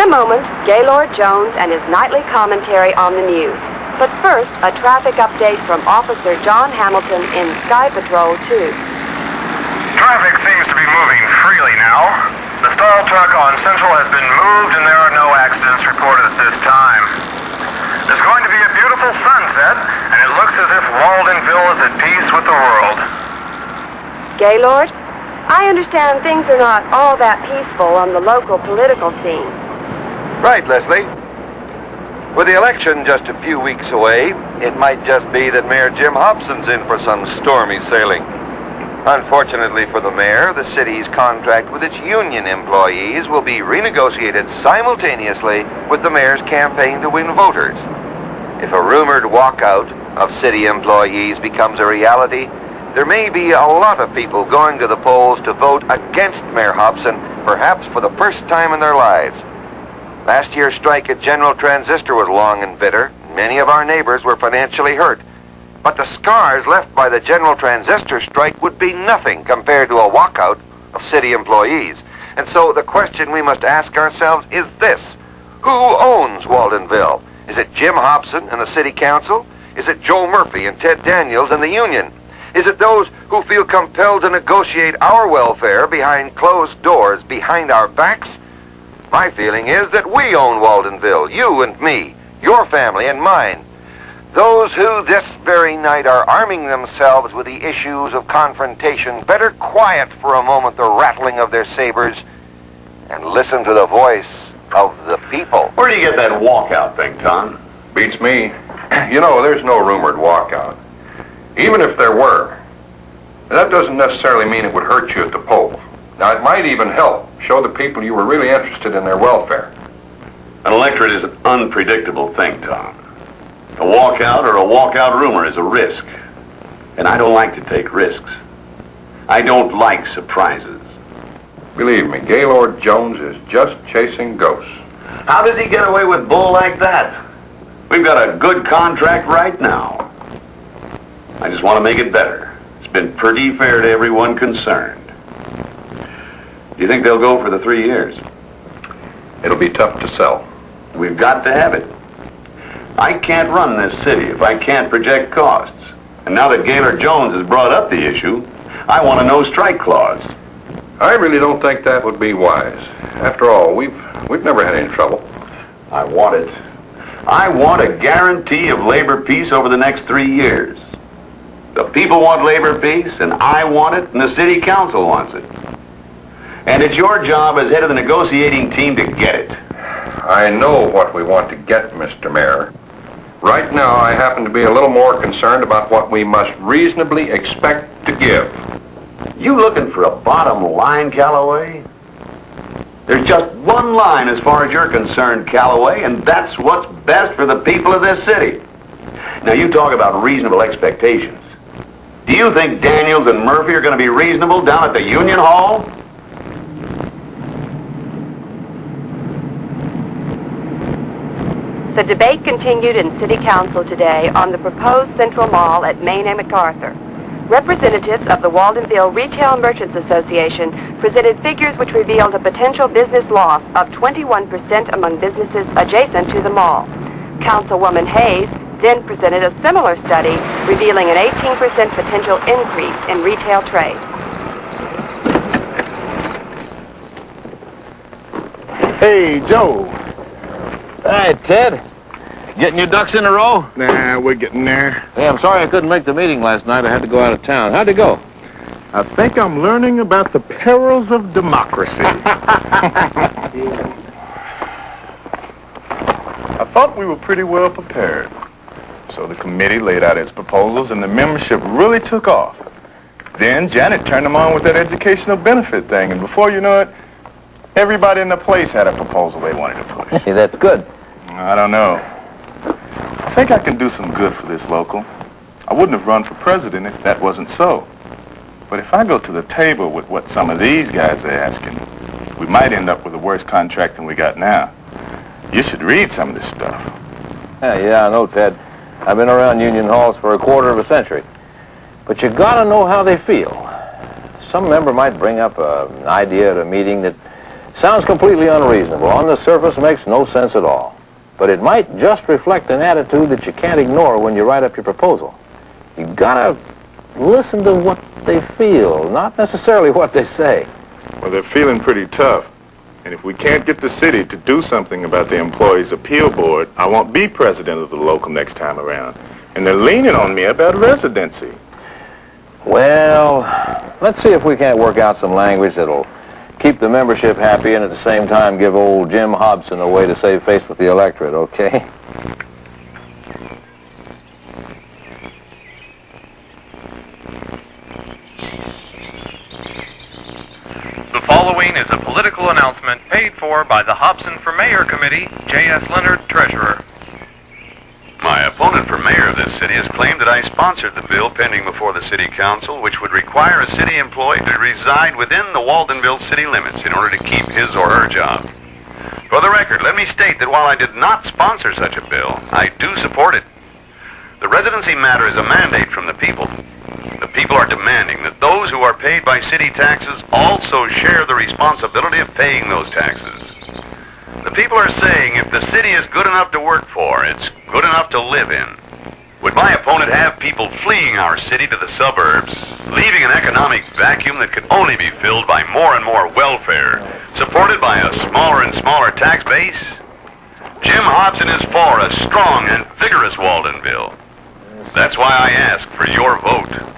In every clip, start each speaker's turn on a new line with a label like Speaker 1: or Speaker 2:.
Speaker 1: a moment, Gaylord Jones and his nightly commentary on the news. But first, a traffic update from Officer John Hamilton in Sky Patrol 2.
Speaker 2: Traffic seems to be moving freely now. The stall truck on Central has been moved and there are no accidents reported at this time. There's going to be a beautiful sunset, and it looks as if Waldenville is at peace with the world.
Speaker 1: Gaylord, I understand things are not all that peaceful on the local political scene.
Speaker 3: Right, Leslie. With the election just a few weeks away, it might just be that Mayor Jim Hobson's in for some stormy sailing. Unfortunately for the mayor, the city's contract with its union employees will be renegotiated simultaneously with the mayor's campaign to win voters. If a rumored walkout of city employees becomes a reality, there may be a lot of people going to the polls to vote against Mayor Hobson, perhaps for the first time in their lives. Last year's strike at General Transistor was long and bitter. Many of our neighbors were financially hurt. But the scars left by the General Transistor strike would be nothing compared to a walkout of city employees. And so the question we must ask ourselves is this: who owns Waldenville? Is it Jim Hobson and the city council? Is it Joe Murphy and Ted Daniels and the union? Is it those who feel compelled to negotiate our welfare behind closed doors, behind our backs? My feeling is that we own Waldenville, you and me, your family and mine. Those who this very night are arming themselves with the issues of confrontation better quiet for a moment the rattling of their sabers and listen to the voice of the people.
Speaker 4: Where do you get that walkout thing, Tom?
Speaker 5: Beats me. You know, there's no rumored walkout. Even if there were, that doesn't necessarily mean it would hurt you at the polls. Now, it might even help show the people you were really interested in their welfare.
Speaker 4: An electorate is an unpredictable thing, Tom. A walkout or a walkout rumor is a risk. And I don't like to take risks. I don't like surprises.
Speaker 5: Believe me, Gaylord Jones is just chasing ghosts.
Speaker 4: How does he get away with bull like that? We've got a good contract right now. I just want to make it better. It's been pretty fair to everyone concerned. Do you think they'll go for the 3 years?
Speaker 5: It'll be tough to sell.
Speaker 4: We've got to have it. I can't run this city if I can't project costs. And now that Gaylord Jones has brought up the issue, I want a no-strike clause.
Speaker 5: I really don't think that would be wise. After all, we've never had any trouble.
Speaker 4: I want it. I want a guarantee of labor peace over the next 3 years. The people want labor peace, and I want it, and the city council wants it. And it's your job as head of the negotiating team to get it.
Speaker 5: I know what we want to get, Mr. Mayor. Right now, I happen to be a little more concerned about what we must reasonably expect to give.
Speaker 4: You looking for a bottom line, Calloway? There's just one line as far as you're concerned, Calloway, and that's what's best for the people of this city. Now, you talk about reasonable expectations. Do you think Daniels and Murphy are going to be reasonable down at the Union Hall?
Speaker 1: The debate continued in City Council today on the proposed Central Mall at Main and MacArthur. Representatives of the Waldenville Retail Merchants Association presented figures which revealed a potential business loss of 21% among businesses adjacent to the mall. Councilwoman Hayes then presented a similar study revealing an 18% potential increase in retail trade.
Speaker 6: Hey, Joe.
Speaker 7: Hi, Ted. Getting your ducks in a row?
Speaker 6: Nah, we're getting there.
Speaker 7: Hey, I'm sorry I couldn't make the meeting last night. I had to go out of town. How'd it go?
Speaker 6: I think I'm learning about the perils of democracy. I thought we were pretty well prepared. So the committee laid out its proposals and the membership really took off. Then Janet turned them on with that educational benefit thing, and before you know it, everybody in the place had a proposal they wanted to push.
Speaker 7: Hey, that's good.
Speaker 6: I don't know. I think I can do some good for this local. I wouldn't have run for president if that wasn't so. But if I go to the table with what some of these guys are asking, we might end up with a worse contract than we got now. You should read some of this stuff.
Speaker 7: Yeah, I know, Ted. I've been around union halls for a quarter of a century. But you gotta know how they feel. Some member might bring up an idea at a meeting that Sounds completely unreasonable. On the surface, makes no sense at all. But it might just reflect an attitude that you can't ignore when you write up your proposal. You gotta listen to what they feel, not necessarily what they say.
Speaker 6: Well, they're feeling pretty tough. And if we can't get the city to do something about the employees' appeal board, I won't be president of the local next time around. And they're leaning on me about residency.
Speaker 7: Well, let's see if we can't work out some language that'll keep the membership happy and at the same time give old Jim Hobson a way to save face with the electorate, okay?
Speaker 2: The following is a political announcement paid for by the Hobson for Mayor Committee, J.S. Leonard, Treasurer.
Speaker 3: My opponent for mayor of this city has claimed that I sponsored the bill pending before the city council, which would require a city employee to reside within the Waldenville city limits in order to keep his or her job. For the record, let me state that while I did not sponsor such a bill, I do support it. The residency matter is a mandate from the people. The people are demanding that those who are paid by city taxes also share the responsibility of paying those taxes. The people are saying if the city is good enough to work for, it's good enough to live in. Would my opponent have people fleeing our city to the suburbs, leaving an economic vacuum that could only be filled by more and more welfare, supported by a smaller and smaller tax base? Jim Hobson is for a strong and vigorous Waldenville. That's why I ask for your vote.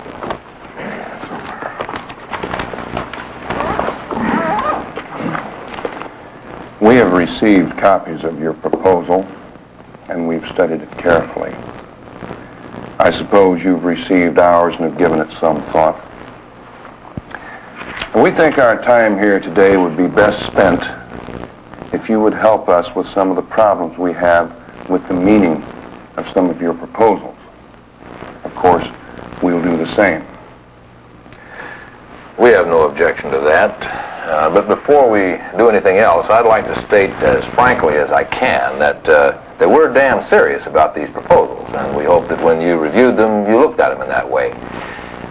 Speaker 5: We have received copies of your proposal, and we've studied it carefully. I suppose you've received ours and have given it some thought. We think our time here today would be best spent if you would help us with some of the problems we have with the meaning of some of your proposals. Of course, we'll do the same.
Speaker 7: We have no objection to that. But before we do anything else, I'd like to state as frankly as I can that we're damn serious about these proposals, and we hope that when you reviewed them, you looked at them in that way.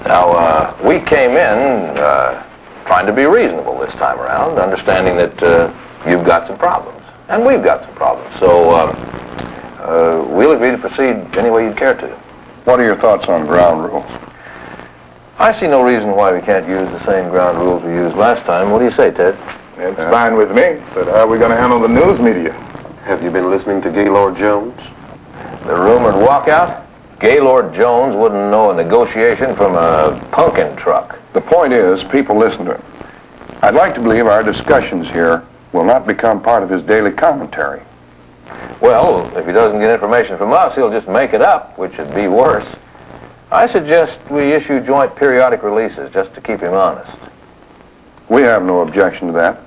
Speaker 7: Now, we came in trying to be reasonable this time around, understanding that you've got some problems, and we've got some problems. So we'll agree to proceed any way you'd care to.
Speaker 5: What are your thoughts on ground rules?
Speaker 7: I see no reason why we can't use the same ground rules we used last time. What do you say, Ted?
Speaker 6: It's fine with me, but how are we going to handle the news media?
Speaker 8: Have you been listening to Gaylord Jones?
Speaker 7: The rumored walkout? Gaylord Jones wouldn't know a negotiation from a pumpkin truck.
Speaker 5: The point is, people listen to him. I'd like to believe our discussions here will not become part of his daily commentary.
Speaker 7: Well, if he doesn't get information from us, he'll just make it up, which would be worse. I suggest we issue joint periodic releases just to keep him honest.
Speaker 5: We have no objection to that.